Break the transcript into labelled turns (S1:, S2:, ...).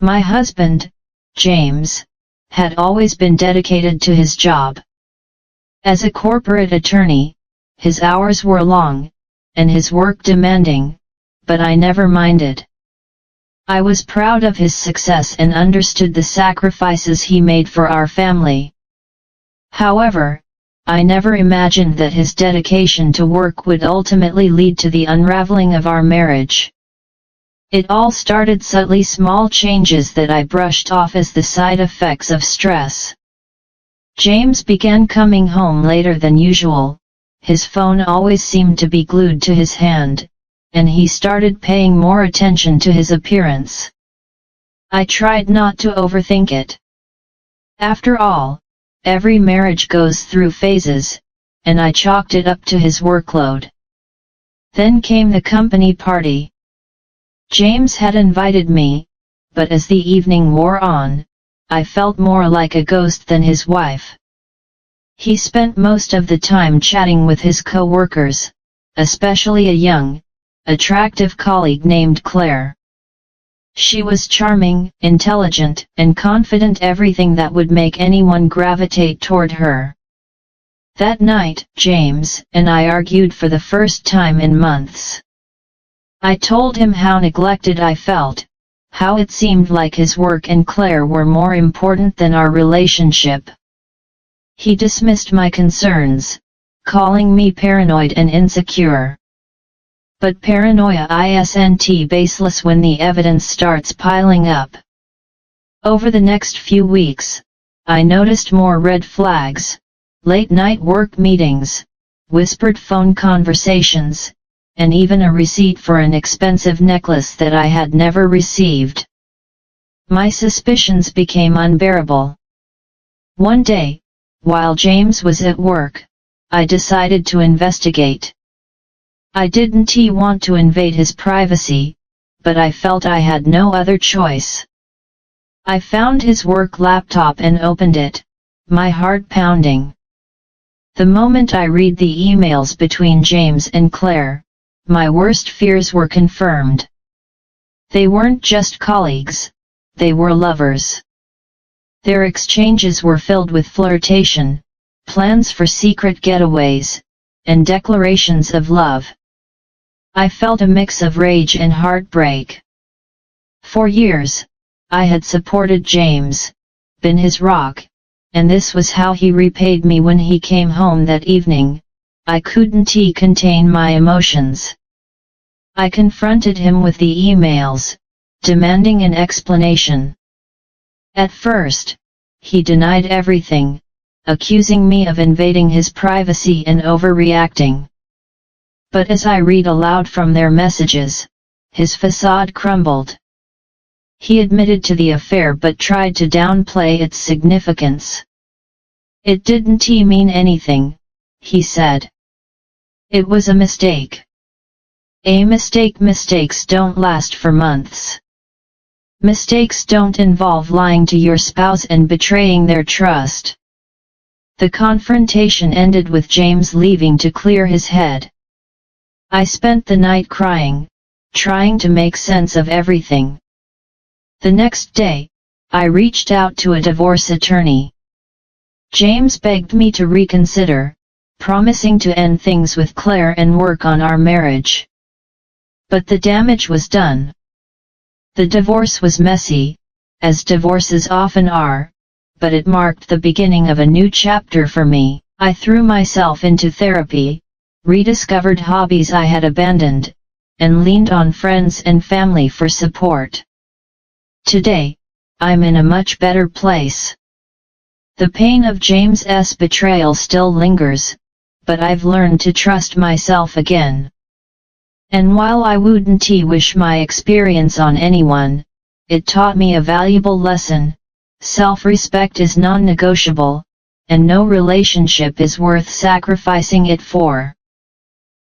S1: My husband, James, had always been dedicated to his job. As a corporate attorney, his hours were long, and his work demanding, but I never minded. I was proud of his success and understood the sacrifices he made for our family. However, I never imagined that his dedication to work would ultimately lead to the unraveling of our marriage. It all started subtly, small changes that I brushed off as the side effects of stress. James began coming home later than usual, his phone always seemed to be glued to his hand, and he started paying more attention to his appearance. I tried not to overthink it. After all, every marriage goes through phases, and I chalked it up to his workload. Then came the company party. James had invited me, but as the evening wore on, I felt more like a ghost than his wife. He spent most of the time chatting with his co-workers, especially a young, attractive colleague named Claire. She was charming, intelligent, and confident, everything that would make anyone gravitate toward her. That night, James and I argued for the first time in months. I told him how neglected I felt, how it seemed like his work and Claire were more important than our relationship. He dismissed my concerns, calling me paranoid and insecure. But paranoia isn't baseless when the evidence starts piling up. Over the next few weeks, I noticed more red flags: late-night work meetings, whispered phone conversations, and even a receipt for an expensive necklace that I had never received. My suspicions became unbearable. One day, while James was at work, I decided to investigate. I didn't want to invade his privacy, but I felt I had no other choice. I found his work laptop and opened it, my heart pounding. The moment I read the emails between James and Claire, my worst fears were confirmed. They weren't just colleagues, they were lovers. Their exchanges were filled with flirtation, plans for secret getaways, and declarations of love. I felt a mix of rage and heartbreak. For years, I had supported James, been his rock, and this was how he repaid me when he came home that evening. I couldn't contain my emotions. I confronted him with the emails, demanding an explanation. At first, he denied everything, accusing me of invading his privacy and overreacting. But as I read aloud from their messages, his facade crumbled. He admitted to the affair but tried to downplay its significance. It didn't mean anything, he said. It was a mistake. A mistake. Mistakes don't last for months. Mistakes don't involve lying to your spouse and betraying their trust. The confrontation ended with James leaving to clear his head. I spent the night crying, trying to make sense of everything. The next day, I reached out to a divorce attorney. James begged me to reconsider, promising to end things with Claire and work on our marriage. But the damage was done. The divorce was messy, as divorces often are, but it marked the beginning of a new chapter for me. I threw myself into therapy, rediscovered hobbies I had abandoned, and leaned on friends and family for support. Today, I'm in a much better place. The pain of James's betrayal still lingers, but I've learned to trust myself again. And while I wouldn't wish my experience on anyone, it taught me a valuable lesson: self-respect is non-negotiable, and no relationship is worth sacrificing it for.